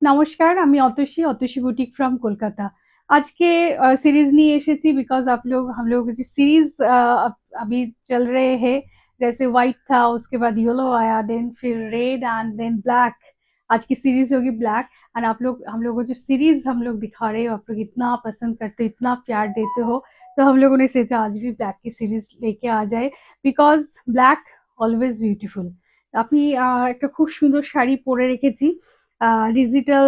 নমস্কার, আমি অতসী বুটিक फ्रॉम कोलकाता। आज के सीरीज नहीं एसेছি बिकॉज आप लोग हम लोग की सीरीज अभी चल रहे हैं। जैसे व्हाइट था, उसके बाद येलो आया, देन फिर रेड एंड देन ब्लैक। आज की सीरीज होगी ब्लैक। एंड आप लोग हम लोगों को जो सीरीज हम लोग दिखा रहे हो, आप लोग इतना पसंद करते हो, इतना प्यार देते हो, तो हम लोगों ने सोचा आज भी ब्लैक की सीरीज लेके आ जाए। Because black always beautiful. আপনি একটা খুব সুন্দর শাড়ি পরে রেখেছি। ডিজিটাল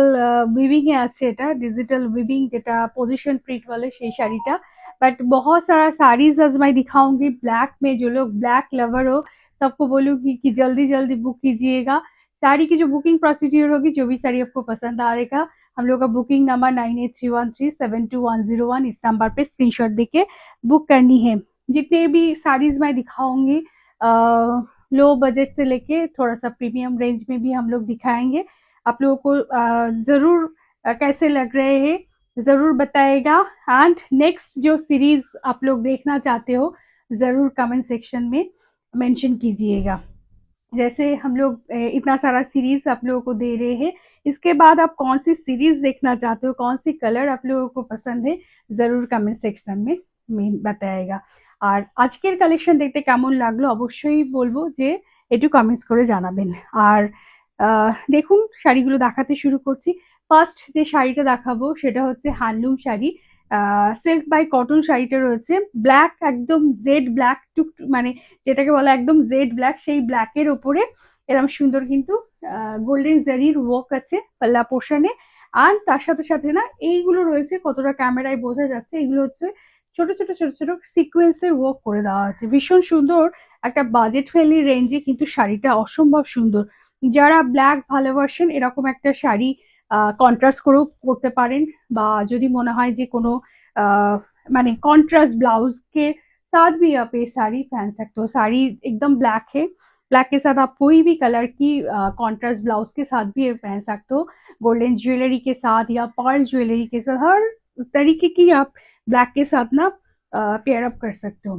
वीविंग है আছে, এটা डिजिटल वीविंग যেটা पोजीशन प्रिंट वाले সেই শাড়িটা। बट बहुत सारा साड़ीज आज मैं दिखाऊंगी ब्लैक में। जो लोग ब्लैक लवर हो, सबको बोलूंगी कि जल्दी जल्दी बुक कीजिएगा। साड़ी की जो बुकिंग प्रोसीड्यूर होगी, जो भी साड़ी आपको पसंद आएगा, हम लोग का बुकिंग नंबर 9831372101, इस नंबर पे स्क्रीनशॉट देके बुक करनी है। जितने भी साड़ीज मैं दिखाऊंगी लो बजट से लेके थोड़ा सा प्रीमियम रेंज में भी हम लोग दिखाएंगे। आप लोगों को जरूर कैसे लग रहे हैं जरूर बताएगा। एंड नेक्स्ट जो सीरीज आप लोग देखना चाहते हो, जरूर कमेंट सेक्शन में मेंशन कीजिएगा। जैसे हम लोग इतना सारा सीरीज आप लोगों को दे रहे हैं, इसके बाद आप कौन सी सीरीज देखना चाहते हो, कौन सी कलर आप लोगों को पसंद है, जरूर कमेंट सेक्शन में बताएगा। আর আজকের কালেকশন দেখতে কেমন লাগলো অবশ্যই বলবো যে একটু কমেন্টস করে জানাবেন। আর দেখুন শাড়িগুলো দেখাতে শুরু করছি। ফার্স্ট যে শাড়িটা দেখাবো সেটা হচ্ছে handloom sari. Silk by cotton শাড়িটা রয়েছে ব্ল্যাক, একদম জেড ব্ল্যাক, টুক মানে যেটাকে বলা একদম জেড ব্ল্যাক, সেই ব্ল্যাকের ওপরে এরকম সুন্দর কিন্তু গোল্ডেন জারির ওয়ার্ক আছে পাল্লা পোর্শনে। আর তার সাথে সাথে না এইগুলো রয়েছে, কতটা ক্যামেরায় বোঝা যাচ্ছে, এগুলো হচ্ছে ছোট ছোট ছোট ছোট সিকোয়েন্সের ওয়ার্ক করে দেওয়া আছে। ভীষণ সুন্দর, একটা বাজেট ফ্রেন্ডলি রেঞ্জে কিন্তু শাড়িটা অসম্ভব সুন্দর। যারা ব্ল্যাক ভালোবাসেন এরকম একটা শাড়ি কন্ট্রাস্ট করেও পরতে পারেন, বা যদি মনে হয় যে কোনো माने कॉन्ट्रास्ट ब्लाउज के साथ भी आप ये साड़ी पहन सकते हो। साड़ी एकदम ब्लैक है, ब्लैक के साथ आप कोई भी कलर की कॉन्ट्रास्ट ब्लाउज के साथ भी ये पहन सकते हो। गोल्डन ज्वेलरी के साथ या पर्ल ज्वेलरी के साथ, हर तरीके की आप ব্ল্যাক के साथ ना পেয়ার আপ कर सकते हो।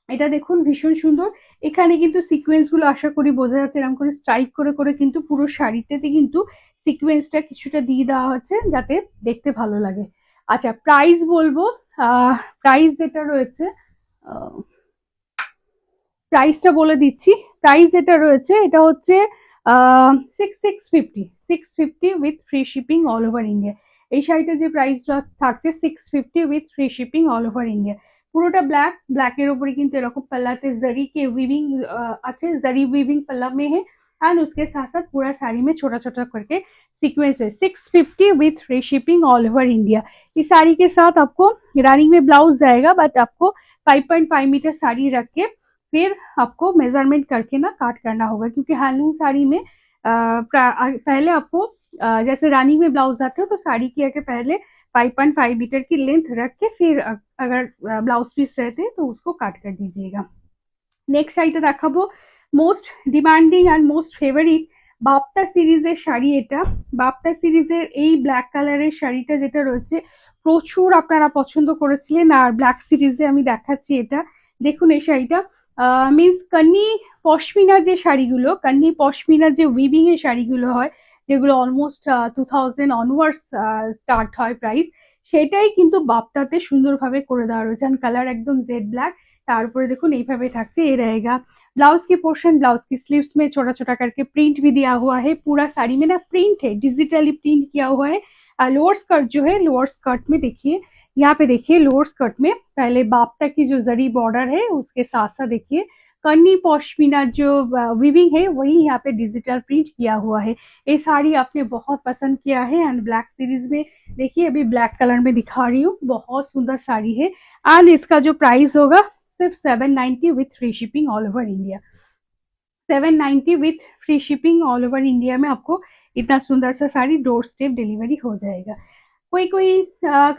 এটা দেখুন ভীষণ সুন্দর। এখানে কিন্তু সিকোয়েন্স গুলো আশা করি বোঝা যাচ্ছে, এরকম করে স্ট্রাইক করে করে কিন্তু পুরো শাড়িটাতে কিন্তু সিকোয়েন্সটা কিছুটা দিয়ে দেওয়া হচ্ছে যাতে দেখতে ভালো লাগে। আচ্ছা, প্রাইস বলবো। প্রাইস যেটা রয়েছে, প্রাইসটা বলে দিচ্ছি। প্রাইস যেটা রয়েছে এটা হচ্ছে 650 with free shipping all over India. এই শাড়িটার যে প্রাইসটা থাকছে 650 with free shipping all over India. পুরোটা ব্ল্যাক, ব্ল্যাকের উপরে কিন্তু এরকম पल्लाते जरी के वीविंग अच्छे जरी वीविंग पल्ला में है। एंड उसके साथ साथ पूरा साड़ी में छोटा छोटा करके सीक्वेंस है। 650 with free shipping all over India. इस साड़ी के साथ आपको रानी में ब्लाउज जाएगा, बट आपको 5.5 मीटर साड़ी रख के फिर आपको मेजरमेंट करके ना काट करना होगा, क्योंकि हैंडलूम साड़ी में पहले आपको जैसे रानी में ब्लाउज आते हो तो साड़ी की आगे पहले 5.5 मीटर की लेंथ रख के फिर अगर ब्लाउज पीस रहते हैं तो उसको काट कर दीजिएगा। নেক্সট শাড়িটা দেখাবো, most demanding and most favourite Bapta সিরিজের শাড়ি এটা। বাপ্তা সিরিজের এই ব্ল্যাক কালারের শাড়িটা যেটা রয়েছে প্রচুর আপনারা পছন্দ করেছিলেন, আর ব্ল্যাক সিরিজে আমি দেখাচ্ছি এটা। দেখুন এই শাড়িটা মিন্স কান্নি পশমিনার যে শাড়িগুলো, কান্নি পশমিনার যে উইভিং এর শাড়িগুলো হয়, যেগুলো অলমোস্ট 2000 অনওয়ার্ডস স্টার্ট হয় প্রাইস, সেটাই কিন্তু বাপ্তাতে সুন্দরভাবে করে দেওয়া রয়েছে। আর কালার একদম জেড ব্ল্যাক, তার উপরে দেখুন এইভাবে থাকছে, ये रहेगा ब्लाउज की पोर्शन। ब्लाउज की स्लीव्स में छोटा छोटा करके प्रिंट भी दिया हुआ है। पूरा साड़ी में ना प्रिंट है, डिजिटली प्रिंट किया हुआ है। लोअर स्कर्ट जो है, लोअर स्कर्ट में देखिए, यहाँ पे देखिए लोअर स्कर्ट में पहले बाप्ता की जो जरी बॉर्डर है उसके साथ साथ देखिए कन्नी पश्मीना जो वीविंग है वही यहाँ पे डिजिटल प्रिंट किया हुआ है। ये साड़ी आपने बहुत पसंद किया है। एंड ब्लैक सीरीज में देखिए अभी ब्लैक कलर में दिखा रही हूँ, बहुत सुंदर साड़ी है। एंड इसका जो प्राइस होगा सिर्फ 790 with free shipping all over India. 790 with free shipping all over India में आपको इतना सुंदर सा साड़ी डोर स्टेप डिलीवरी हो जाएगा। कोई कोई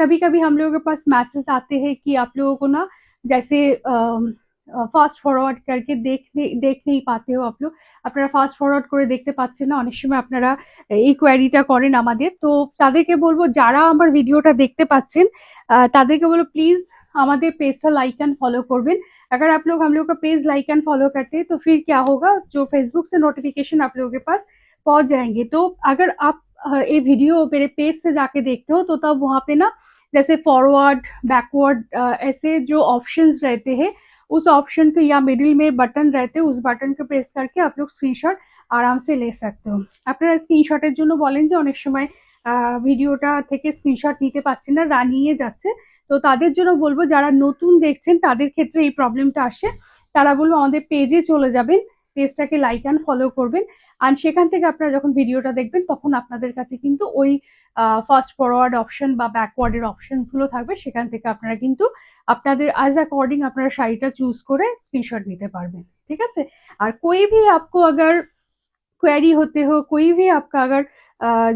कभी कभी हम लोगों के पास मैसेज आते हैं कि आप लोगों को ना जैसे ফাস্ট ফরওয়ার্ড करके দেখ नहीं पाते हो आप लोग, আপনারা ফাস্ট ফরওয়ার্ড করে দেখতে পাচ্ছেন না, অনেক সময় আপনারা এই কোয়ারিটা করেন আমাদের। তো তাদেরকে বলবো যারা আমার ভিডিওটা দেখতে পাচ্ছেন তাদেরকে বলবো प्लीज हमारे पेज का लाइक एंड फॉलो करबें। अगर आप लोग हम लोग का पेज लाइक एंड फॉलो करते हैं तो फिर क्या होगा, जो फेसबुक से नोटिफिकेशन आप लोगों के पास पहुंच जाएंगे। तो अगर आप ये वीडियो मेरे पेज से जाके देखते हो तो तब वहाँ पे ना जैसे फॉरवर्ड बैकवर्ड ऐसे जो ऑप्शंस रहते हैं उस ऑप्शन पे या मिडिल में बटन रहते हैं उस बटन को प्रेस करके आप लोग स्क्रीनशॉट আরাম সে লে सकते हो। আপনারা স্ক্রিনশটের জন্য বলেন যে অনেক সময় ভিডিওটা থেকে স্ক্রিনশট নিতে পারছেন না রানিয়ে যাচ্ছে, তো তাদের জন্য বলবো যারা নতুন দেখছেন তাদের ক্ষেত্রে এই প্রবলেমটা আসে, তারা বলবো আমাদের পেজে চলে যাবেন, পেজটাকে লাইক অ্যান্ড ফলো করবেন, আর সেখান থেকে আপনারা যখন ভিডিওটা দেখবেন তখন আপনাদের কাছে কিন্তু ওই ফাস্ট ফরওয়ার্ড অপশন বা ব্যাকওয়ার্ডের অপশনসগুলো থাকবে, সেখান থেকে আপনারা কিন্তু আপনাদের অ্যাজ অ্যাকর্ডিং আপনারা শাড়িটা চুজ করে স্ক্রিনশট নিতে পারবেন। ঠিক আছে। আর कोई भी आपको अगर क्वेरी होते हो, कोई भी आपका अगर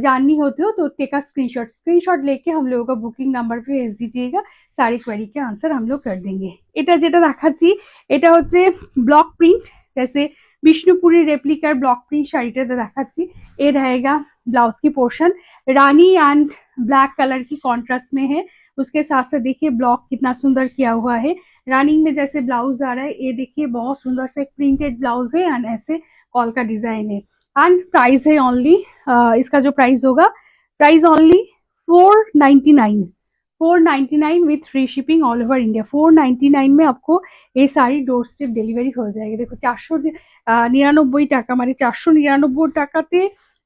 जाननी होते हो तो टेक अ स्क्रीनशॉट, स्क्रीनशॉट लेके हम लोगों का बुकिंग नंबर पे भेज दीजिएगा, सारी क्वेरी के आंसर हम लोग कर देंगे। এটা যেটা দেখাচ্ছি এটা হচ্ছে ব্লক প্রিंट, जैसे বিষ্ণুপুরি रेप्लिकार ब्लॉक प्रिंट শাড়িটাতে দেখাচ্ছি, ये रहेगा ब्लाउज की portion, Rani and black colour की कॉन्ट्रास्ट में है, उसके साथ साथ देखिए ब्लॉक कितना सुंदर किया हुआ है, रानी में जैसे ब्लाउज आ रहा है ये देखिए बहुत सुंदर से प्रिंटेड ब्लाउज है एंड ऐसे कॉल का डिजाइन है एंड प्राइस है ओनली, इसका जो प्राइस होगा price only 499, 499 with free shipping all over India. 499 में आपको ये सारी डोर स्टेप डिलीवरी हो जाएगी। देखो 499 টাকা মানে 499 টাকাতে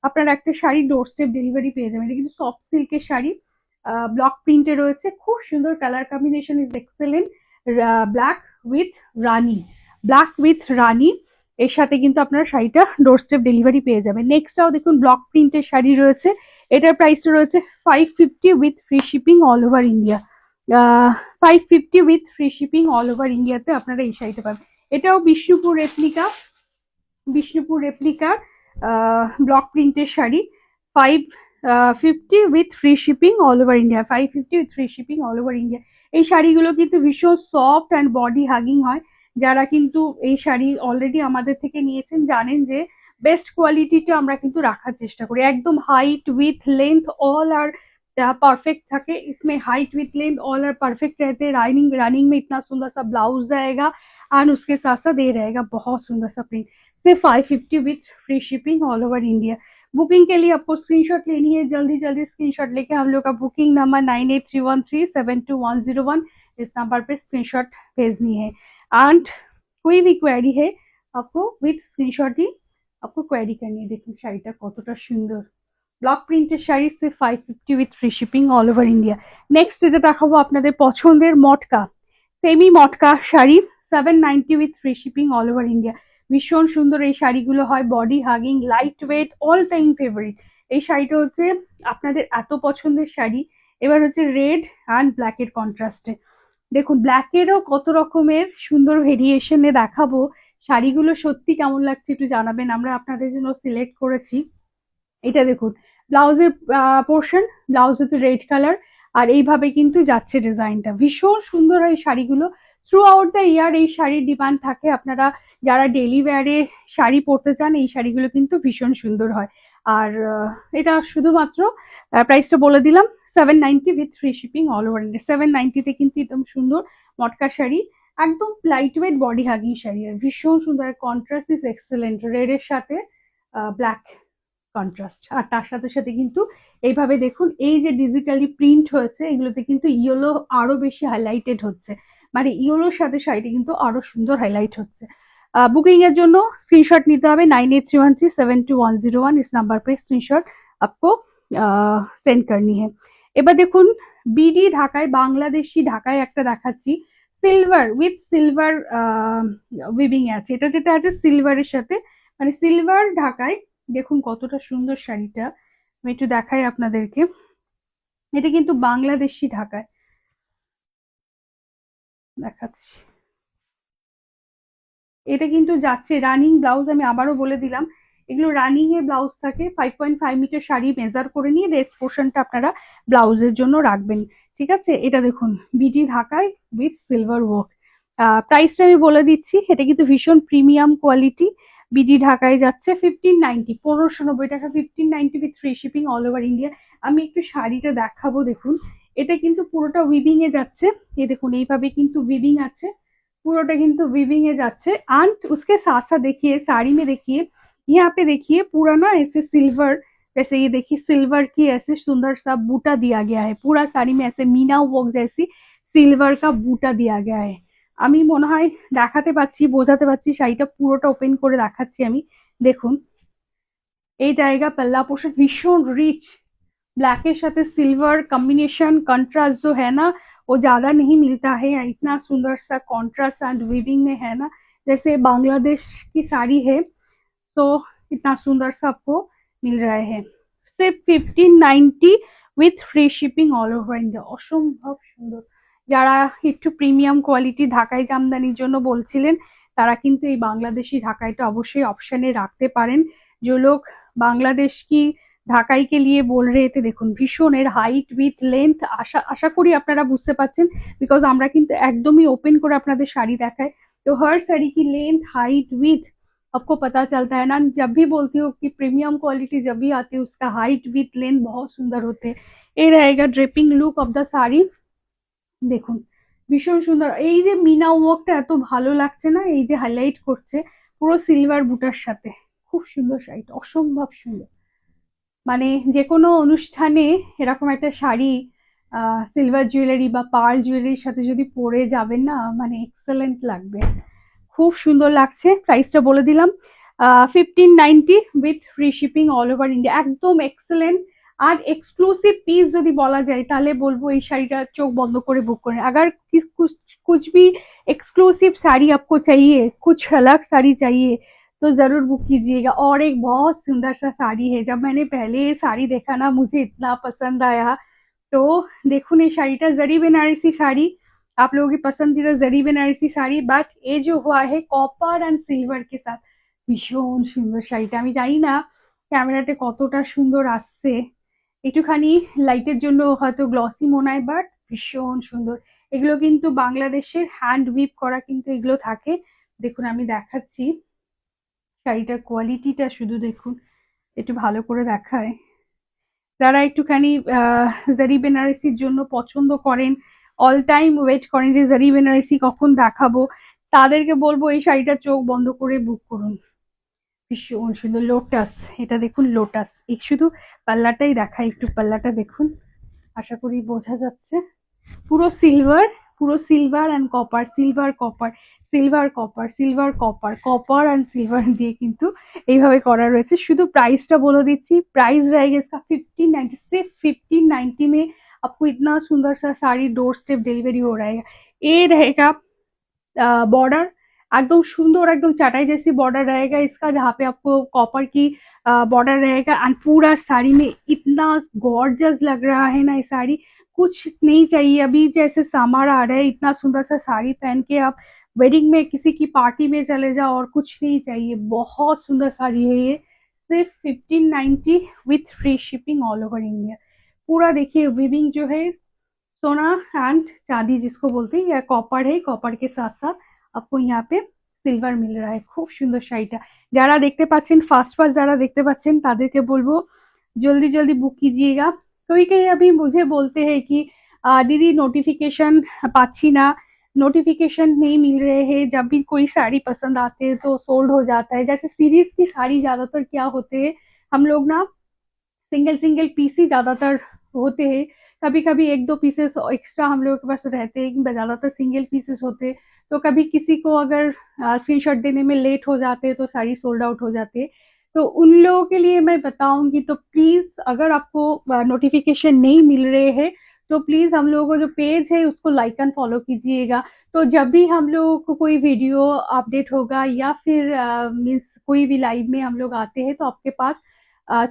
আপনারা একটা শাড়ি ডোর স্টেপ ডেলিভারি পেয়ে যাবেন। এটা কিন্তু সফট সিল্কের শাড়ি, ব্লক প্রিন্টে রয়েছে, খুব সুন্দর colour combination is excellent, black with rani, black with rani এর সাথে কিন্তু আপনারা শাড়িটা ডোর স্টেপ ডেলিভারি পেয়ে যাবেন। নেক্সটটাও দেখুন ব্লক প্রিন্টের শাড়ি রয়েছে, এটার প্রাইসটা রয়েছে 550 with free shipping all over India, 550 with free shipping all over ইন্ডিয়াতে আপনারা এই শাড়িটা পাবেন। এটাও Bishnupur replica, Bishnupur replica block প্রিন্টের sari, 550 with free shipping all over India, 550 with free shipping all over India. এই শাড়িগুলো কিন্তু ভীষণ সফট অ্যান্ড বডি হাগিং হয়, যারা কিন্তু এই শাড়ি অলরেডি আমাদের থেকে নিয়েছেন জানেন যে बेस्ट क्वालिटीটা আমরা কিন্তু রাখার চেষ্টা করি, एकदम height with length all are perfect থাকে, इसमें height with length all are perfect रहते हैं, रनिंग रनिंग में इतना सुंदर सा ब्लाउज आएगा एंड उसके साथ साथ ये रहेगा बहुत सुंदर सा प्रिंट, सिर्फ 550 with free shipping all over India. Booking के लिए आपको स्क्रीनशॉट लेनी है, जल्दी जल्दी स्क्रीनशॉट लेके हम लोग का बुकिंग नंबर 9831372101 इस नंबर पे स्क्रीनशॉट भेजनी है एंड कोई भी क्वेरी है आपको विथ स्क्रीनशॉट ही आपको क्वेरी करनी है। देखুন শাড়িটা কতটা সুন্দর, ব্লক প্রিন্টের শাড়ি, সির্ফ 550 with free shipping all over India. Next যেটা দেখাবো আপনাদের পছন্দের matka, semi matka sari, 790 with free shipping all over India. ভীষণ সুন্দর এই শাড়িগুলো হয়, body hugging, light weight, all time favourite. এই শাড়িটা হচ্ছে আপনাদের এত পছন্দের শাড়ি। এবার হচ্ছে রেড অ্যান্ড ব্ল্যাকের কন্ট্রাস্টে, দেখুন ব্ল্যাকেরও কত রকমের সুন্দর ভেরিয়েশনে দেখাবো, শাড়িগুলো সত্যি কেমন লাগছে একটু জানাবেন, আমরা আপনাদের জন্য সিলেক্ট করেছি। এটা দেখুন ব্লাউজের পোর্শন, ব্লাউজ হচ্ছে রেড কালার আর এইভাবে কিন্তু যাচ্ছে ডিজাইনটা, ভীষণ সুন্দর হয় শাড়িগুলো। থ্রু আউট দ্য ইয়ার এই শাড়ির ডিমান্ড থাকে, আপনারা যারা ডেলি ওয়্যারে শাড়ি পরতে চান এই শাড়িগুলো কিন্তু ভীষণ সুন্দর হয়। আর এটা শুধুমাত্র প্রাইসটা বলে দিলাম 790 with free shipping all over India. 790-তে কিন্তু একদম সুন্দর মটকা শাড়ি, একদম light weight body hugging sari, আর ভীষণ সুন্দর, কন্ট্রাস্ট ইজ এক্সেলেন্ট, রেডের সাথে ব্ল্যাক কন্ট্রাস্ট, আর তার সাথে সাথে কিন্তু এইভাবে দেখুন এই যে ডিজিটালি প্রিন্ট হয়েছে এগুলোতে কিন্তু ইয়েলো আরো বেশি হাইলাইটেড হচ্ছে, মানে ইয়েলোর সাথে শাড়িটি কিন্তু আরো সুন্দর হাইলাইট হচ্ছে। बुकिंग এর জন্য স্ক্রিনশট নিতে হবে 9831372101, इस नंबर पे स्क्रीनशॉट आपको সেন্ড करनी है। এবার দেখুন বিডি ঢাকায়, বাংলাদেশি ঢাকায় একটা দেখাচ্ছি, সিলভার উইথ সিলভার উইভিং আছে, এটা যেটা আছে সিলভারের সাথে, মানে সিলভার ঢাকায়, দেখুন কতটা সুন্দর শাড়িটা, আমি একটু দেখাই আপনাদেরকে, এটা কিন্তু বাংলাদেশি ঢাকায় দেখাচ্ছি, এটা কিন্তু যাচ্ছে রানিং ব্লাউজ, আমি আবারও বলে দিলাম এগুলো রানিং এর ব্লাউজ থাকে, 5.5 মিটার শাড়ি মেজার করে নিয়ে রেস্ট পোর্শনটা আপনারা ব্লাউজের জন্য রাখবেন। ঠিক আছে, এটা দেখুন বিডি ঢাকায় উইথ সিলভার ওয়ার্ক, প্রাইসটা আমি বলে দিচ্ছি, এটা কিন্তু ভীষণ প্রিমিয়াম কোয়ালিটি, বিডি ঢাকায় যাচ্ছে 1590, 1590 টাকা, 1590 with free shipping all over India. আমি একটু শাড়িটা দেখাবো, দেখুন এটা কিন্তু পুরোটা উইভিং এ যাচ্ছে, এই দেখুন এইভাবে কিন্তু উইভিং আছে, पूरोटा किंतु वीविंग है जाच्छे एंड उसके साथ साथ देखिए साड़ी में देखिए यहाँ पे देखिए पूरा ना ऐसे सिल्वर जैसे ये देखिए सिल्वर की ऐसे सुंदर सा बूटा दिया गया है, पूरा साड़ी में ऐसे मीना वर्क जैसी সিলভার কা বুটা দেয়া গয়া है। আমি মনে হয় দেখাতে পাচ্ছি, বোঝাতে পারছি, শাড়িটা পুরোটা ওপেন করে দেখাচ্ছি আমি। দেখুন এই জায়গা पल्ला पोर्शन भीषण रिच, ब्लैक के साथ सिल्वर कॉम्बिनेशन कंट्रास्ट जो है ना वो ज्यादा नहीं मिलता है। इतना सुंदर सा कॉन्ट्रास्ट एंड वीविंग में है ना, जैसे बांग्लादेश की साड़ी है, तो इतना सुंदर सा आपको मिल रहा है सिर्फ 1590 with free shipping all over India. অসম্ভব সুন্দর। যারা একটু প্রিমিয়াম কোয়ালিটি ঢাকাই জামদানির জন্য বলছিলেন, তারা কিন্তু এই বাংলাদেশি ঢাকাইটা অবশ্যই অপশনে রাখতে পারেন। যে লোক বাংলাদেশ কি ঢাকাই के लिए बोल रहे थे, দেখুন ভীষণ এর হাইট উইথ লেন্থ, আশা আশা করি আপনারা বুঝতে পারছেন, বিকজ আমরা কিন্তু একদমই ওপেন করে আপনাদের শাড়ি দেখাই। तो हर साड़ी की लेंथ हाइट विथ आपको पता चलता है ना। जब भी बोलती हूँ कि प्रीमियम क्वालिटी जब भी आती है उसका हाइट विथ लेंथ बहुत सुंदर होते हैं। ये रहेगा draping look of the sari. দেখুন ভীষণ সুন্দর, এই যে মিনা ওয়ার্কটা এত ভালো লাগছে না, এই যে হাইলাইট করছে পুরো সিলভার বুটার সাথে, খুব সুন্দর শাড়িটা, অসম্ভব সুন্দর। মানে যে কোনো অনুষ্ঠানে এরকম একটা শাড়ি সিলভার জুয়েলারি বা পার্ল জুয়েলারির সাথে যদি পরে যাবেন না, মানে এক্সেলেন্ট লাগবে, খুব সুন্দর লাগছে। প্রাইসটা বলে দিলাম 1590 with free shipping all over India, একদম এক্সেলেন্ট। আর এক্সক্লুসিভ পিস যদি বলা যায় তাহলে বলবো এই শাড়িটা চোখ বন্ধ করে বুক করেন। अगर कुछ भी एक्सक्लूसिव साड़ी आपको चाहिए, कुछ अलग साड़ी चाहिए, तो जरूर बुक कीजिएगा। और एक बहुत सुंदर सा साड़ी है, जब मैंने पहले ये साड़ी देखा ना मुझे इतना पसंद आया। तो देखो ये শাড়িটা जरी बनारसी শাড়ি, आप लोगों की पसंदीदा जरी बनारसी শাড়ি, বাট ये जो हुआ है कॉपर एंड सिल्वर के साथ, ভীষণ সুন্দর শাড়িটা। আমি জানি না ক্যামেরাতে কতটা সুন্দর আসছে, একটুখানি লাইটের জন্য হয়তো গ্লসি মনে হয়, বাট ভীষণ সুন্দর। এগুলো কিন্তু বাংলাদেশের হ্যান্ড উইভ করা কিন্তু এগুলো থাকে। দেখুন আমি দেখাচ্ছি শাড়িটার কোয়ালিটিটা, শুধু দেখুন, একটু ভালো করে দেখায়। যারা একটুখানি জারি বেনারসির জন্য পছন্দ করেন, অল টাইম ওয়েট করেন যে জারি বেনারসি কখন দেখাবো, তাদেরকে বলবো এই শাড়িটা চোখ বন্ধ করে বুক করুন। ভীষণ সুন্দর লোটাস, এটা দেখুন লোটাস। এই শুধু পাল্লাটাই দেখাই, একটু পাল্লাটা দেখুন, আশা করি বোঝা যাচ্ছে। পুরো সিলভার, পুরো silver and copper, silver copper, silver copper, silver copper, copper and silver দিয়ে কিন্তু এইভাবে করা রয়েছে। শুধু প্রাইসটা বলে দিচ্ছি, प्राइस रहेगा इसका 1590, सिर्फ 1590 में आपको इतना सुंदर सा साड़ी डोर स्टेप डिलीवरी हो रहा है। ये रहेगा बॉर्डर, एकदम सुंदर, एकदम चटाई जैसी बॉर्डर रहेगा इसका, जहाँ पे आपको कॉपर की बॉर्डर रहेगा। एंड पूरा साड़ी में इतना गॉर्जस लग रहा है ना ये साड़ी, कुछ नहीं चाहिए। अभी जैसे समर आ रहा है, इतना सुंदर सा साड़ी पहन के आप वेडिंग में किसी की पार्टी में चले जाओ और कुछ नहीं चाहिए। बहुत सुंदर साड़ी है ये, सिर्फ 1590 with free shipping all over India. पूरा देखिए विविंग जो है सोना एंड चांदी जिसको बोलते हैं, या कॉपर है, कॉपर के साथ साथ आपको यहाँ पे সিলভার मिल रहा है। খুব সুন্দর শাড়িটা, যারা দেখতে পাচ্ছেন ফার্স্ট ফার্স্ট যারা দেখতে পাচ্ছেন তাদেরকে বলবো जल्दी जल्दी बुक कीजिएगा। कोई कहीं अभी मुझे बोलते हैं कि दीदी नोटिफिकेशन पाচ্ছি না, नोटिफिकेशन नहीं मिल रहे हैं, जब भी कोई साड़ी पसंद आते हैं तो सोल्ड हो जाता है। जैसे सीरीज की साड़ी ज्यादातर क्या होते हैं, हम लोग ना सिंगल सिंगल पीस ही ज्यादातर होते हैं, कभी कभी एक दो पीसेस एक्स्ट्रा हम लोगों के पास रहते हैं, ज्यादातर सिंगल पीसेस होते हैं। तो कभी किसी को अगर स्क्रीनशॉट देने में लेट हो जाते हैं तो साड़ी सोल्ड आउट हो जाती है। तो उन लोगों के लिए मैं बताऊंगी, तो प्लीज अगर आपको नोटिफिकेशन नहीं मिल रहे हैं तो प्लीज हम लोगों का जो पेज है उसको लाइक एंड फॉलो कीजिएगा। तो जब भी हम लोगों को कोई वीडियो अपडेट होगा या फिर मीन्स कोई भी लाइव में हम लोग आते हैं तो आपके पास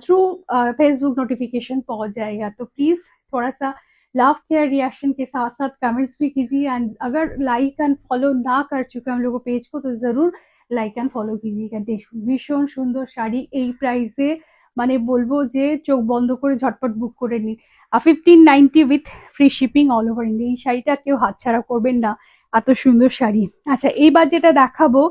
थ्रू फेसबुक नोटिफिकेशन पहुंच जाएगा। तो प्लीज थोड़ा सा लव केयर रिएक्शन के साथ साथ कमेंट्स भी कीजिए। एंड अगर लाइक एंड फॉलो ना कर चुके हम लोगों पेज को तो जरूर লাইক অ্যান্ড ফলো कीजिएगा। দেখুন ভীষণ সুন্দর শাড়ি, এই প্রাইসে মানে বলবো যে চোখ বন্ধ করে ঝটপট বুক করে নিন। 1590 with free shipping all over India. এই শাড়িটা কেউ হাতছাড়া করবেন না, এত সুন্দর শাড়ি। আচ্ছা এইবার যেটা দেখাবো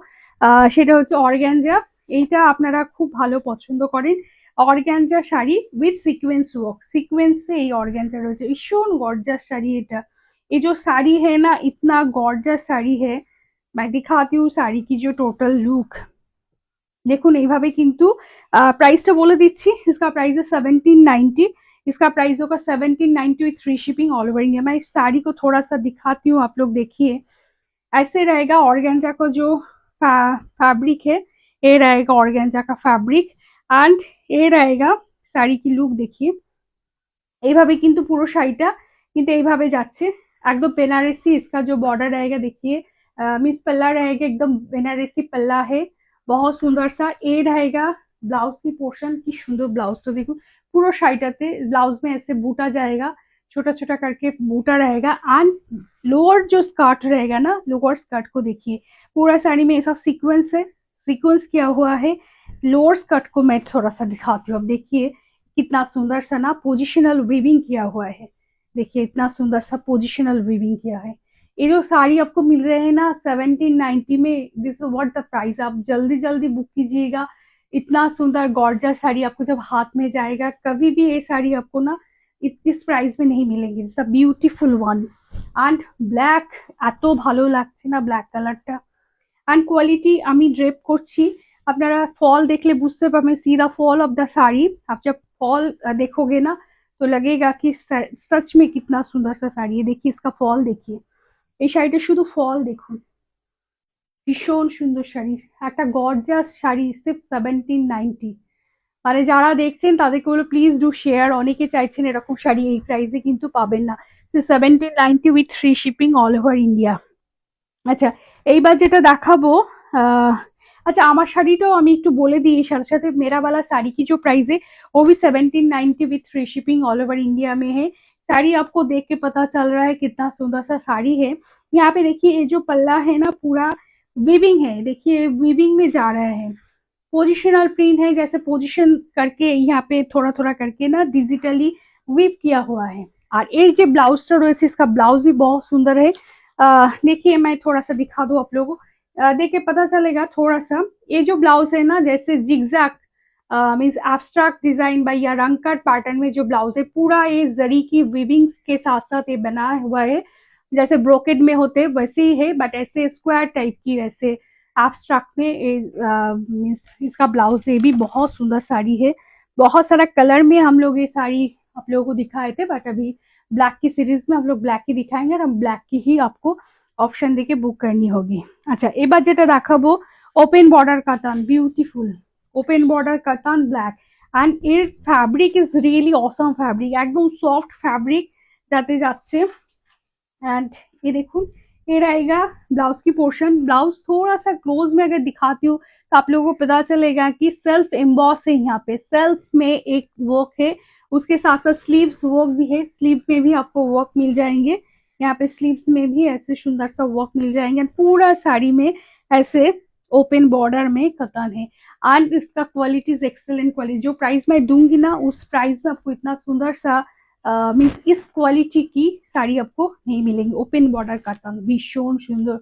সেটা হচ্ছে অর্গ্যানজা। এইটা আপনারা খুব ভালো পছন্দ করেন, organza sari with sequence work, সিকোয়েন্সে এই অর্গ্যানজা রয়েছে, ভীষণ গর্জাস শাড়ি এটা। ये जो साड़ी है ना इतना गॉर्जस साड़ी है। मैं दिखाती हूँ साड़ी की जो टोटल लुक, দেখুন এইভাবে কিন্তু प्राइसটা বলে दिच्छी, इसका प्राइस है 1790। इसका प्राइस होगा 1790 with free shipping all over India. मैं इस साड़ी को थोड़ा सा दिखाती हूँ, आप लोग देखिए। ऐसे रहेगा ऑर्गेन्जा का जो फैब्रिक है, ये रहेगा ऑर्गेन्जा का फैब्रिक। एंड ये रहेगा শাড়ি की लुक देखिए। এইভাবে কিন্তু পুরো শাড়িটা কিন্তু এইভাবে যাচ্ছে, একদম বেনারসি। इसका जो बॉर्डर रहेगा देखिए, मीन्स पल्ला रहेगा एकदम बेनारसी पल्ला है, बहुत सुंदर सा। ये रहेगा ब्लाउज की पोर्शन, की सुंदर ब्लाउजটা देखो। পুরো শাড়িটাতে ब्लाउज में ऐसे बूटा जाएगा, छोटा छोटा करके बूटा रहेगा। एंड लोअर जो स्कर्ट रहेगा ना, लोअर स्कर्ट को देखिए, पूरा साड़ी में ये सब सीक्वेंस है, सीक्वेंस किया हुआ है। लोअर स्कर्ट को मैं थोड़ा सा दिखाती हूँ, अब देखिए कितना सुंदर सा ना पोजिशनल वीविंग किया हुआ है। देखिए इतना सुंदर सा पोजिशनल वीविंग किया है। ये जो साड़ी आपको मिल रहे हैं ना 1790 में, दिस व्हाट द प्राइस। आप जल्दी जल्दी बुक कीजिएगा। इतना सुंदर गॉर्जियस साड़ी आपको जब हाथ में जाएगा, कभी भी ये साड़ी आपको ना इस प्राइस में नहीं मिलेगी। It's a beautiful one. And black এত ভালো লাগছে না ব্ল্যাক কালারটা। এন্ড কোয়ালিটি আমি ড্রেপ করছি, আপনারা ফল দেখলে বুঝতে পারবেন। See the fall of the sari. आप जब फॉल देखोगे ना तो लगेगा कि सच में कितना सुंदर सा साड़ी है। देखिए इसका फॉल देखिए, এই শাড়িটা শুধু ফল দেখুন, ভীষণ সুন্দর শাড়ি। একটা গর্জাস শাড়ি, সিফ 1790। মানে যারা দেখছেন তাদেরকে বলো প্লিজ ডু শেয়ার, অনেকে চাইছেন এরকম শাড়ি এই প্রাইসে কিন্তু পাবেন না। 1790 with free shipping all over India. আচ্ছা, এইবার যেটা দেখাবো, আহ, अच्छा আমার শাড়িটাও আমি একটু বলে দিই এর साथ साथ। मेरा वाला साड़ी की जो प्राइस है वो भी 1790 with free shipping all over India में है। साड़ी आपको देख के पता चल रहा है कितना सुंदर सा साड़ी है। यहाँ पे देखिए ये जो पल्ला है ना पूरा वीविंग है, देखिए वीविंग में जा रहा है। पोजिशनल प्रिंट है, जैसे पोजिशन करके यहाँ पे थोड़ा थोड़ा करके ना डिजिटली वीव किया हुआ है। और एक जो ब्लाउजটা রয়েছে, इसका ब्लाउज भी बहुत सुंदर है। देखिए मैं थोड़ा सा दिखा दूं आप लोगों को, देख के पता चलेगा थोड़ा सा। ये जो ब्लाउज है ना, जैसे zigzag means abstract design by या रंग कट पैटर्न में जो ब्लाउज है, पूरा ये जरी की वीविंग्स के साथ साथ ये बना हुआ है। जैसे ब्रोकेड में होते वैसे ही है, बट ऐसे स्क्वायर टाइप की वैसे एब्स्ट्रैक्ट में मीन्स इसका ब्लाउज। ये भी बहुत सुंदर साड़ी है। बहुत सारा कलर में हम लोग ये साड़ी आप लोगों को दिखाए थे, बट अभी ब्लैक की सीरीज में हम लोग ब्लैक ही दिखाएंगे और हम ब्लैक की ही आपको ऑप्शन देके बुक करनी होगी। अच्छा এবার যেটা দেখাবো, ওপেন বর্ডার কাতান, বিউটিফুল ওপেন বর্ডার কাতান ব্ল্যাক। এন্ড এর fabric is really Assam fabric, একদম সফট ফ্যাব্রিক যাতে যাচ্ছে। एंड ये देखो, ये रहेगा ब्लाउज की पोर्शन। ब्लाउज थोड़ा सा क्लोज में अगर दिखाती हूँ तो आप लोगों को पता चलेगा कि सेल्फ एम्बॉस है। यहाँ पे सेल्फ में एक वर्क है, उसके साथ साथ स्लीव्स वर्क भी है। स्लीव में भी आपको वर्क मिल जाएंगे, यहाँ पे स्लीव्स में भी ऐसे सुंदर सा वर्क मिल जाएंगे। पूरा साड़ी में ऐसे ओपन बॉर्डर में कतन है। एंड इसका क्वालिटी एक्सेलेंट क्वालिटी। जो प्राइस मैं दूंगी ना उस प्राइस में आपको इतना सुंदर सा मीन्स इस क्वालिटी की শাড়ি आपको नहीं मिलेंगी। ओपन बॉर्डर কাতান ভীষণ সুন্দর,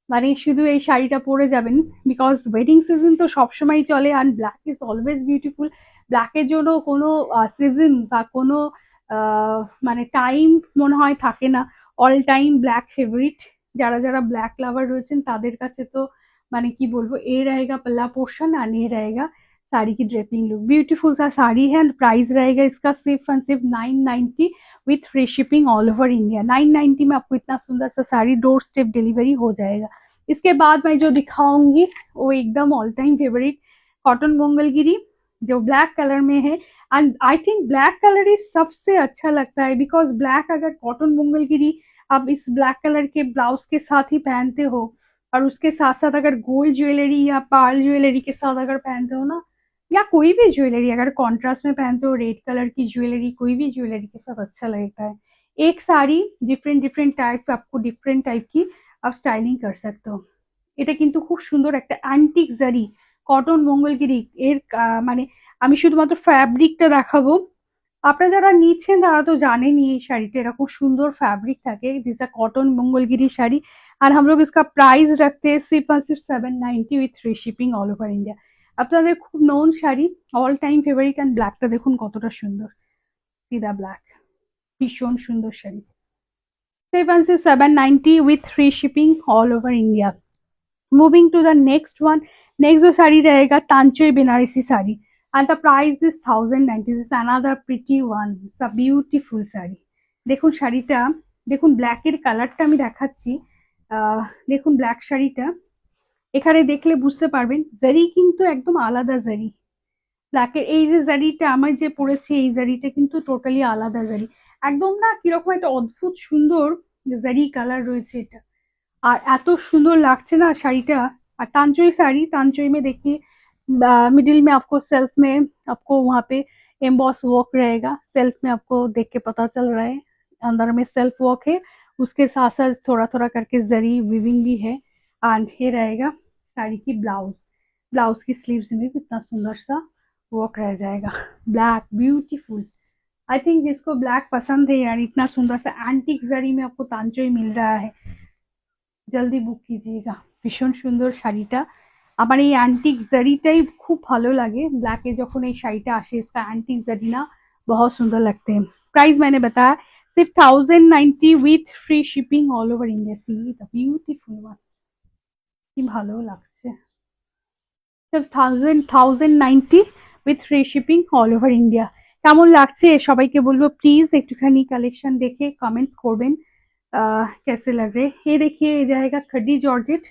মানে শুধু এই শাড়িটা পরে যাবেন, বিকজ ওয়েডিং সিজন তো সবসময় চলে। And black is always beautiful. ব্ল্যাকের জন্য কোনো সিজন বা কোনো মানে টাইম মনে হয় থাকে না। All time black favourite. যারা যারা ব্ল্যাক লাভার রয়েছেন তাদের কাছে তো মানে কি বলবো, ए रहेगा पल्ला पोर्शन एंड ये रहेगा साड़ी की ड्रेपिंग लुक। ब्यूटीफुल सा साड़ी है एंड प्राइस रहेगा इसका सिर्फ एंड सिर्फ 990 with free shipping all over India. 990 में आपको इतना सुंदर सा साड़ी डोर स्टेप डिलीवरी हो जाएगा। इसके बाद मैं जो दिखाऊंगी वो एकदम all time favourite cotton Mangalgiri, जो ब्लैक कलर में है। And I think black colour ही सबसे अच्छा लगता है, बिकॉज ब्लैक अगर कॉटन मंगलगिरी आप इस ब्लैक कलर के ब्लाउज के साथ ही पहनते हो, और उसके साथ साथ अगर गोल्ड ज्वेलरी या पर्ल ज्वेलरी के साथ अगर पहनते हो ना, या कोई भी ज्वेलरी अगर कॉन्ट्रास्ट में पहनते हो, रेड कलर की ज्वेलरी कोई भी ज्वेलरी के साथ अच्छा लगता है। एक साड़ी डिफरेंट डिफरेंट टाइप, आपको डिफरेंट टाइप की आप स्टाइलिंग कर सकते हो। এটা কিন্তু খুব সুন্দর একটা অ্যান্টিক জারি কটন মঙ্গলগিরি। এর মানে আমি শুধুমাত্র ফ্যাব্রিকটা দেখাবো, আপনারা যারা নিচ্ছেন তারা তো জানেনই এই শাড়িটা এরকম সুন্দর फैब्रिक থাকে। This a cotton Mangalgiri sari. আর हम लोग इसका प्राइस रखते हैं सिर्फ और सिर्फ 790 with free shipping all over India. আপনাদের খুব known sari, all time favourite. And ব্ল্যাকটা দেখুন কতটা সুন্দর, সিদা ব্ল্যাক, ভীষণ সুন্দর sari. 7 790 with free shipping all over India। Moving to the next one, next जो साड़ी रहेगा Tanchoi Banarasi sari and the price is 1090। This another pretty one, সব বিউটিফুল শাড়ি। দেখুন শাড়িটা, দেখুন ব্ল্যাকের কালারটা আমি দেখাচ্ছি। দেখুন ব্ল্যাক শাড়িটা এখানে দেখলে বুঝতে পারবেন, জারি কিন্তু একদম আলাদা জারি। ব্ল্যাকের এই যে জারিটা আমার যে পড়েছে, এই জারিটা কিন্তু টোটালি আলাদা জারি, একদম না কিরকম একটা অদ্ভুত সুন্দর জারি কালার রয়েছে এটা, আর এত সুন্দর লাগছে না শাড়িটা। और तांचोई साड़ी, तांचोई में देखिए मिडिल में आपको सेल्फ में आपको वहाँ पे एम्बॉस वर्क रहेगा। सेल्फ में आपको देख के पता चल रहा है अंदर में सेल्फ वर्क है, उसके साथ साथ थोड़ा थोड़ा करके जरी विविंग भी है। एंड ये रहेगा साड़ी की ब्लाउज, ब्लाउज की स्लीव्स में कितना सुंदर सा वर्क रह जाएगा। ब्लैक ब्यूटीफुल, आई थिंक जिसको ब्लैक पसंद है यार, इतना सुंदर सा एंटीक जरी में आपको तांचोई मिल रहा है, জলদি বুক কিজিয়েগা। ভীষণ সুন্দর শাড়িটা, আমার এই অ্যান্টিক জারিটাই খুব ভালো লাগে। ব্ল্যাকে যখন এই শাড়িটা আসে, इसका एंटीक जरी ना बहुत सुंदर लगते हैं। प्राइस मैंने बताया सिर्फ 1090 with free shipping all over India. See the beautiful one, কি ভালো লাগছে। সির্ফ 1090 with free shipping all over India. কেমন লাগছে সবাইকে বলবো প্লিজ একটুখানি কালেকশন দেখে কমেंट्स করবেন कैसे लग रहे। ये देखिए ये जाएगा खड्डी जॉर्जेट,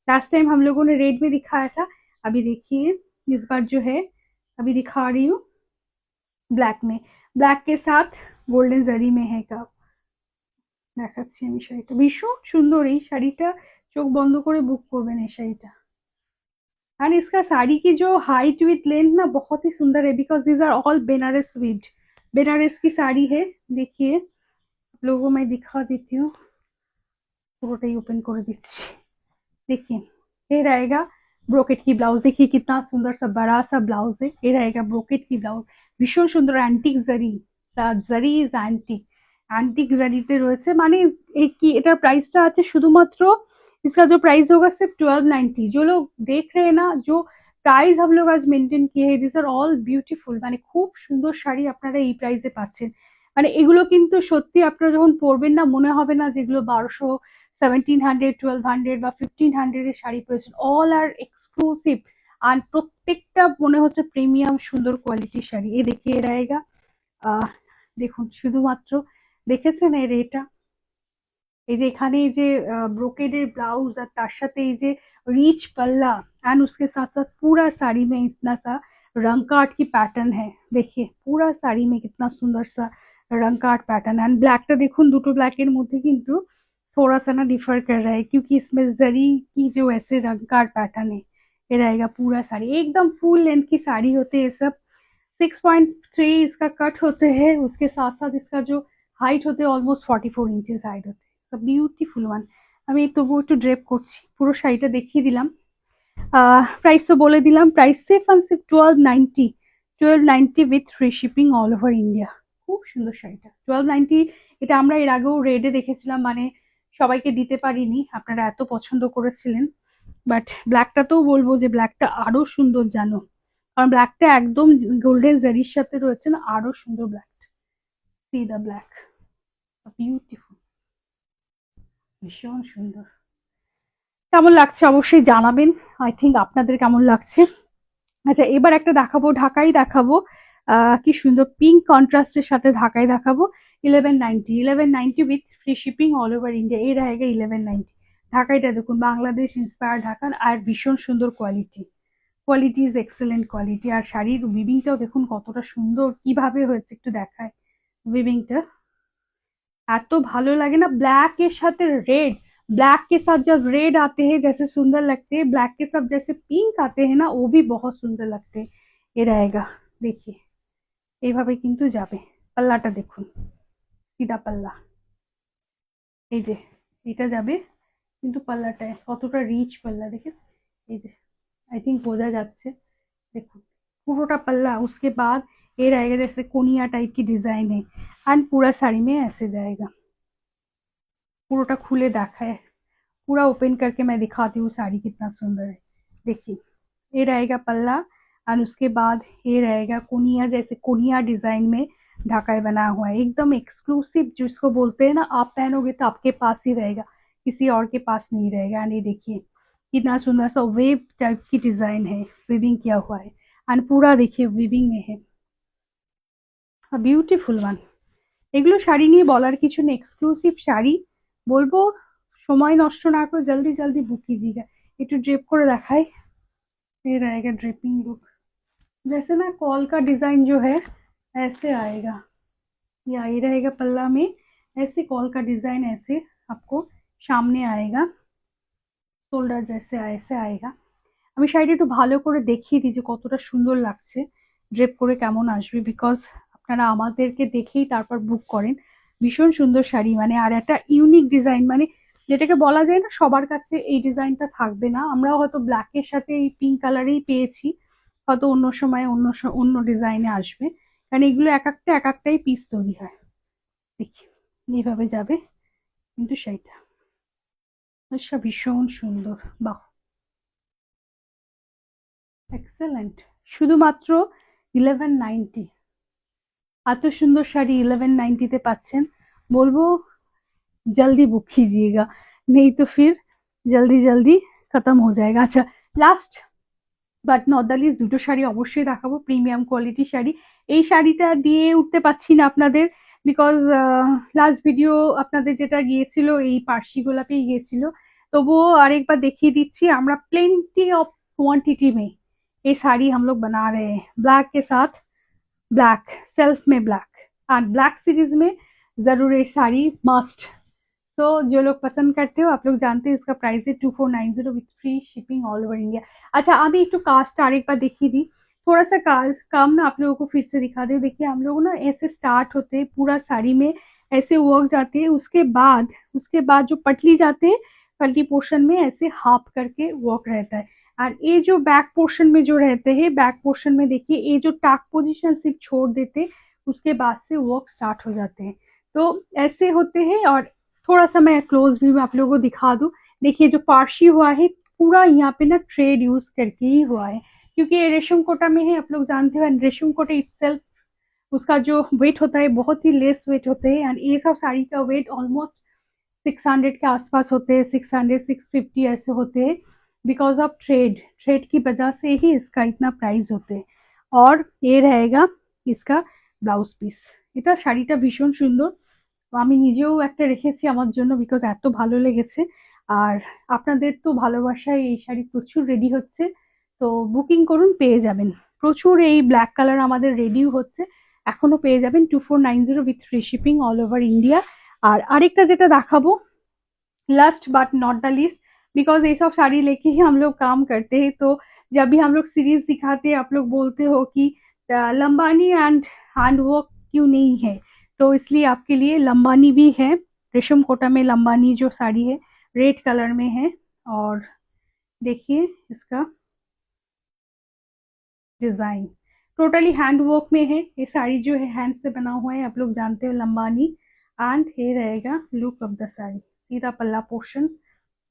लास्ट टाइम हम लोगों ने रेड में दिखाया था, अभी देखिए इस बार जो है अभी दिखा रही हूँ ब्लैक में, ब्लैक के साथ গোল্ডেন জারি में है का দেখাচ্ছি আমি শাড়িটা। ভীষণ সুন্দর এই শাড়িটা, চোখ বন্ধ করে বুক করবেন এই শাড়িটা। एंड इसका साड़ी की जो हाइट विथ लेंथ ना बहुत ही सुंदर है, because these are all Banaras weaved, Banaras की साड़ी है। देखिए आप लोगों को मैं दिखा देती हूँ, পুরোটাই ওপেন করে দিচ্ছি। देखिए ये रहेगा ब्रोकेट की ब्लाउज, देखिए कितना सुंदर सा बड़ा सा ब्लाउज है। ये रहेगा ब्रोकेट की ब्लाउज, ভীষণ সুন্দর অ্যান্টিক জারি, জারি ইজ অ্যান্টিক, অ্যান্টিক জারিতে রয়েছে। মানে এই কি এটার প্রাইসটা আছে শুধুমাত্র, इसका जो प्राइस होगा सिर्फ 1290। जो लोग देख रहे हैं ना, जो प्राइस हम लोग आज मेंटेन किए हैं, दिस आर ऑल বিউটিফুল, মানে খুব সুন্দর শাড়ি আপনারা এই প্রাইসে পাচ্ছেন। মানে এগুলো কিন্তু সত্যি আপনারা যখন পরবেন না, মনে হবে না যেগুলো 1200, 1700, 1200 বা 1500 এর শাড়ি পরেছেন। অল আর এক্সক্লুসিভ, আর প্রত্যেকটা মনে হচ্ছে প্রিমিয়াম সুন্দর কোয়ালিটির শাড়ি। এ দেখিয়ে रहेगा দেখুন শুধুমাত্র দেখেছেন এর এটা, এই যে এখানে এই যে ব্রোকেডের ब्लाउज और তার সাথে এই যে रिच पल्ला एंड उसके साथ साथ पूरा साड़ी में इतना सा रंग काट की पैटर्न है। देखिए पूरा साड़ी में कितना सुंदर सा रंग काट पैटर्न। एंड ব্ল্যাকটা দেখুন দুটো ব্ল্যাকের মধ্যে কিন্তু थोड़ा सा ना डिफर कर रहा है, क्योंकि इसमें जरी की जो ऐसे रंग काट पैटर्न है। ये रहेगा पूरा साड़ी, एकदम फुल लेंथ की साड़ी होते हैं सब। 6.3 इसका कट होते हैं, उसके साथ साथ इसका जो हाइट होते हैं ऑलमोस्ट 44 इंचेस हाइट होते हैं। Beautiful one. আমি তবুও একটু ড্রেপ করছি, পুরো শাড়িটা দেখিয়ে দিলাম। প্রাইস তো বলে দিলাম, প্রাইস সির্ফ অ্যান্ড সির্ফ 1290, 1290 with free shipping all over India. খুব সুন্দর শাড়িটা 1290। এটা আমরা এর আগেও রেডে দেখেছিলাম, মানে সবাইকে দিতে পারিনি, আপনারা এত পছন্দ করেছিলেন। বাট ব্ল্যাকটাতেও বলবো যে ব্ল্যাকটা আরো সুন্দর জানো, কারণ ব্ল্যাকটা একদম গোল্ডেন জারির সাথে রয়েছে না, আরো সুন্দর ব্ল্যাকটা। সি দ্য ব্ল্যাক, বিউটিফুল, ভীষণ সুন্দর। কেমন লাগছে অবশ্যই জানাবেন, আই থিঙ্ক আপনাদের কেমন লাগছে। আচ্ছা এবার একটা দেখাবো, ঢাকাই দেখাবো। কি সুন্দর পিঙ্ক কন্ট্রাস্টের সাথে ঢাকাই দেখাবো। 1190, 1190 with free shipping all over India. এই रहेगा 1190। ঢাকাইটা দেখুন বাংলাদেশ ইন্সপায়ার ঢাকার, আর ভীষণ সুন্দর quality, quality is excellent quality. আর শাড়ির উইভিংটাও দেখুন কতটা সুন্দর, কিভাবে হয়েছে একটু দেখায় উইভিংটা, এত ভালো লাগে না। ब्लैक के साथ रेड, ब्लैक के साथ जब रेड आते हैं जैसे सुंदर लगते हैं, ब्लैक के साथ जैसे पिंक आते हैं ना, वो भी बहुत सुंदर लगते हैं। ये रहेगा देखिए এইভাবে কিন্তু যাবে। পাল্লাটা দেখুন, সিধা পাল্লা, এই যে এটা যাবে, কিন্তু পাল্লাটা কতটা রিচ পাল্লা দেখেছ, এই যে आई थिंक বোঝা যাচ্ছে। देखो पूरा पल्ला, उसके बाद ये रहेगा जैसे कोनिया टाइप की डिजाइन है, एंड पूरा साड़ी में ऐसे जाएगा। पूरा खुले देखा है, पूरा ओपन करके मैं दिखाती हूँ साड़ी कितना सुंदर है। देखिए ये रहेगा पल्ला, और उसके बाद ये रहेगा कोनिया, जैसे कोनिया डिजाइन में ढाकाई बना हुआ है, एकदम एक्सक्लूसिव जिसको बोलते हैं ना, आप पहनोगे तो आपके पास ही रहेगा, किसी और के पास नहीं रहेगा। एंड ये देखिए कितना सुंदर सा वेव टाइप की डिजाइन है, वीविंग किया हुआ है एंड पूरा देखिए वीविंग में है, বিউটিফুল ওয়ান। এগুলো শাড়ি নিয়ে বলার কিছু নেই, এক্সক্লুসিভ শাড়ি। বলবো সময় নষ্ট না করে জলদি জলদি বুক कीजिएगा। একটু ড্রেপ করে দেখাই, ये रहेगा ड्रेपिंग लुक। जैसे ना कॉल का डिजाइन जो है ऐसे आएगा, या ये रहेगा पल्ला में, ऐसे कॉल का डिजाइन ऐसे आपको सामने आएगा, শোল্ডার जैसे ऐसे आएगा। আমি শাড়িটা একটু ভালো করে দেখিয়ে দিই যে কতটা সুন্দর লাগছে, ড্রেপ করে কেমন আসবে, বিকজ আপনারা আমাদেরকে দেখেই তারপর বুক করেন। ভীষণ সুন্দর শাড়ি, মানে আর একটা ইউনিক ডিজাইন, মানে যেটাকে বলা যায় না সবার কাছে এই ডিজাইনটা থাকবে না। আমরাও হয়তো ব্ল্যাকের সাথে এই পিঙ্ক কালারেই পেয়েছি, হয়তো অন্য সময় অন্য ডিজাইনে আসবে, কারণ এগুলো এক একটাই পিস তৈরি হয়। দেখি এইভাবে যাবে কিন্তু সেইটা আচ্ছা ভীষণ সুন্দর, বাহ এক্সেলেন্ট। শুধুমাত্র 1190, এত সুন্দর শাড়ি 1190 পাচ্ছেন। বলবো जल्दी बुक कीजिएगा, नहीं तो फिर जल्दी जल्दी खत्म हो जाएगा। अच्छा last but not the least, দুটো শাড়ি অবশ্যই দেখাবো, প্রিমিয়াম কোয়ালিটি শাড়ি। এই শাড়িটা দিয়ে উঠতে পারছি না আপনাদের, বিকজ লাস্ট ভিডিও আপনাদের যেটা গিয়েছিল এই পার্সি গোলাপেই গিয়েছিল। তবুও আরেকবার দেখিয়ে দিচ্ছি, আমরা प्लेंटी ऑफ क्वांटिटी में ये साड़ी हम लोग बना रहे हैं, ब्लैक के साथ ब्लैक, सेल्फ में ब्लैक एंड ब्लैक सीरीज में जरूर ये साड़ी मस्ट। तो जो लोग पसंद करते हो, आप लोग जानते हैं, इसका प्राइस है 2490 with free shipping all over India. अच्छा अभी एक तो कास्ट एक बार देखी थी, थोड़ा सा काम ना आप लोगों को फिर से दिखा दे। देखिए हम लोग ना ऐसे स्टार्ट होते हैं पूरा साड़ी में, ऐसे वर्क जाते हैं, उसके बाद जो पटली जाते हैं, पटली पोर्शन में ऐसे हाफ करके वर्क रहता है। और ये जो बैक पोर्शन में जो रहते हैं, बैक पोर्शन में देखिए ये जो टाक पोजीशन सिर्फ छोड़ देते, उसके बाद से वर्क स्टार्ट हो जाते हैं। तो ऐसे होते हैं। और थोड़ा सा मैं क्लोज व्यू में आप लोगों को दिखा दूं, देखिए जो पार्शी हुआ है पूरा यहाँ पे ना थ्रेड यूज करके ही हुआ है, क्योंकि ये रेशम कोटा में है, आप लोग जानते हो। रेशम कोटा इटसेल्फ उसका जो वेट होता है बहुत ही लेस वेट होते हैं, एंड ये सब साड़ी का वेट ऑलमोस्ट 600 के आसपास होते हैं, 600 650 ऐसे होते हैं, बिकॉज ऑफ थ्रेड की वजह से ही इसका इतना प्राइस होते हैं। और ये रहेगा इसका ব্লাউজ পিস। এটা শাড়িটা ভীষণ সুন্দর, আমি নিজেও একটা রেখেছি আমার জন্য, বিকজ এত ভালো লেগেছে। আর আপনাদের তো ভালোবাসায় এই শাড়ি প্রচুর রেডি হচ্ছে, তো বুকিং করুন, পেয়ে যাবেন। প্রচুর এই ব্ল্যাক কালার আমাদের রেডিও হচ্ছে, এখনো পেয়ে যাবেন 2490 with free shipping all over India. আর আরেকটা যেটা দেখাবো last but not the least, because ये सब साड़ी लेके ही हम लोग काम करते हैं, तो जब भी हम लोग सीरीज दिखाते हैं आप लोग बोलते हो कि लंबानी एंड हैंड वर्क क्यों नहीं है, तो इसलिए आपके लिए लंबानी भी है। रेशम कोटा में लंबानी जो साड़ी है रेड कलर में है, और देखिए इसका डिजाइन टोटली हैंड वर्क में है। ये साड़ी जो है हैंड से बना हुआ है, आप लोग जानते हो लंबानी। एंड ये रहेगा लुक ऑफ द साड़ी, सीधा पल्ला पोर्शन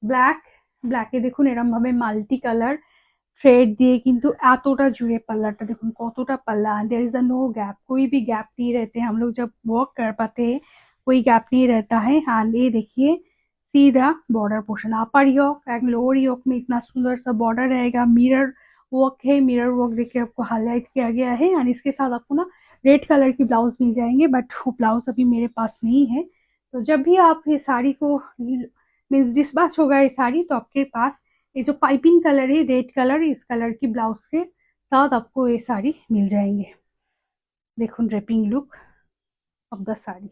ব্ল্যাক, ব্ল্যাকে দেখুন এরম ভাবে মাল্টি কালার থ্রেড দিয়ে কিন্তু এতটা জুড়ে पल्लाটা देखुन কতটা पल्ला, there is a no gap, कोई भी गैप नहीं रहते, हम लोग जब वॉक कर पाते हैं कोई गैप नहीं रहता है। एंड ये देखिए सीधा border portion, upper yoke and lower yoke में इतना सुंदर सा बॉर्डर रहेगा, मिरर वर्क है, मिरर वर्क देखिए आपको हाईलाइट किया गया है। एंड इसके साथ आपको ना रेड कलर की ब्लाउज मिल जाएंगे, बट वो ब्लाउज अभी मेरे पास नहीं है। तो जब भी आप ये साड़ी को मीन्स डिस्पैच होगा ये साड़ी, तो आपके पास ये जो पाइपिंग कलर है रेड कलर, इस कलर की ब्लाउज के साथ आपको ये साड़ी मिल जाएंगे। देखो draping look of the sari.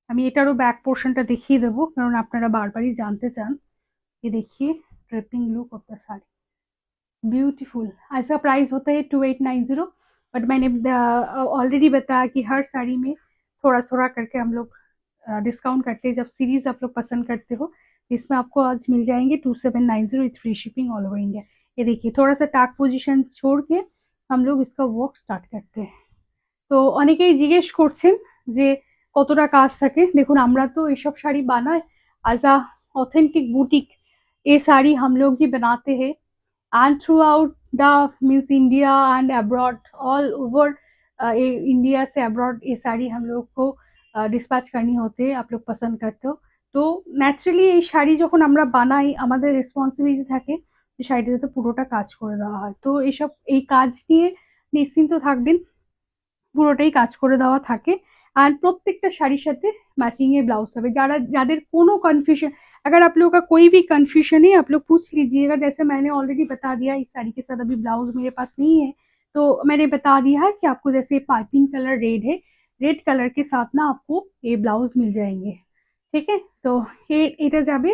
আমি এটারও ব্যাক পোর্শনটা দেখিয়ে দেবো, কারণ আপনারা বারবারই জানতে চান। ये देखिए draping look of the sari, beautiful. ऐसा प्राइस होता है 2890, बट मैंने ऑलरेडी बताया कि हर साड़ी में थोड़ा थोड़ा करके हम लोग डिस्काउंट करते हैं। जब सीरीज आप लोग पसंद करते हो, इसमें आपको आज मिल जाएंगे 2790 with free shipping all over India. ये देखिए थोड़ा सा टाक पोजीशन छोड़ के हम लोग इसका वर्क स्टार्ट करते हैं। তো অনেকেই জিজ্ঞেস করছেন যে কতটা কাজ থাকে। দেখুন আমরা তো এইসব শাড়ি বানাই एज अ ऑथेंटिक बुटीक, ये साड़ी हम लोग ही बनाते हैं, and through out the means India and abroad, all over India से अब्रॉड ये साड़ी हम लोग को डिस्पैच करनी होती है, आप लोग पसंद करते हो। তো ন্যাচারালি এই শাড়ি যখন আমরা বানাই আমাদের রেসপন্সিবিলিটি থাকে যে শাড়িটা যাতে পুরোটা কাজ করে দেওয়া হয়। তো এই কাজ নিয়ে নিশ্চিন্ত থাকবেন, পুরোটাই কাজ করে দেওয়া থাকে। আর প্রত্যেকটা শাড়ির সাথে मैचिंग ये ब्लाउज হবে। जाদের কোনো कंफ्यूजन, अगर आप लोगों का कोई भी कंफ्यूजन है आप लोग पूछ लीजिएगा। जैसे मैंने ऑलरेडी बता दिया इस साड़ी के साथ अभी ब्लाउज मेरे पास नहीं है, तो मैंने बता दिया है कि आपको जैसे पाइपिंग कलर रेड है, रेड कलर के साथ ना आपको ये ब्लाउज मिल जाएंगे। ঠিক আছে, তো এটা যাবে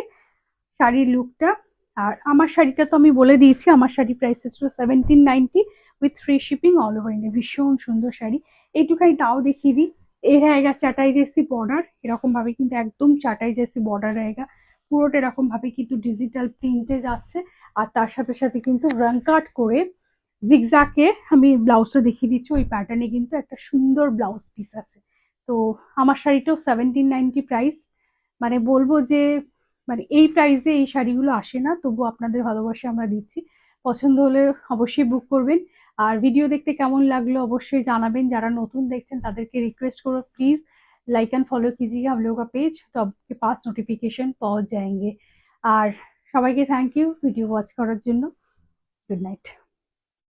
শাড়ির লুকটা। আর আমার শাড়িটা তো আমি বলে দিয়েছি, আমার শাড়ি প্রাইস ছিল 1790 with free shipping all over India. ভীষণ সুন্দর শাড়ি। এইটুখানি তাও দেখিয়ে দিই, এ रहेगा चटाई जैसी बॉर्डर, এরকম ভাবে কিন্তু একদম চাটাই জেসি বর্ডার रहेगा। পুরোটা এরকম ভাবে কিন্তু ডিজিটাল প্রিন্টে যাচ্ছে। আর তার সাথে সাথে কিন্তু রান কাট করে জিগজ্যাগে আমি ব্লাউজটা দেখিয়ে দিচ্ছি, ওই প্যাটার্নে কিন্তু একটা সুন্দর ব্লাউজ পিস আছে। তো আমার শাড়িটাও 1790 প্রাইস। মানে বলবো যে মানে এই প্রাইসে এই শাড়িগুলো আসে না, তবু আপনাদের ভালোবাসা আমরা দিচ্ছি। পছন্দ হলে অবশ্যই বুক করবেন। আর ভিডিও দেখতে কেমন লাগলো অবশ্যই জানাবেন। যারা নতুন দেখছেন তাদেরকে রিকোয়েস্ট করো प्लीज लाइक एंड फॉलो कीजिए हम लोगों का पेज, तो आपके पास नोटिफिकेशन पहुंच जाएंगे। আর সবাইকে থ্যাংক ইউ ভিডিও ওয়াচ করার জন্য। Good night.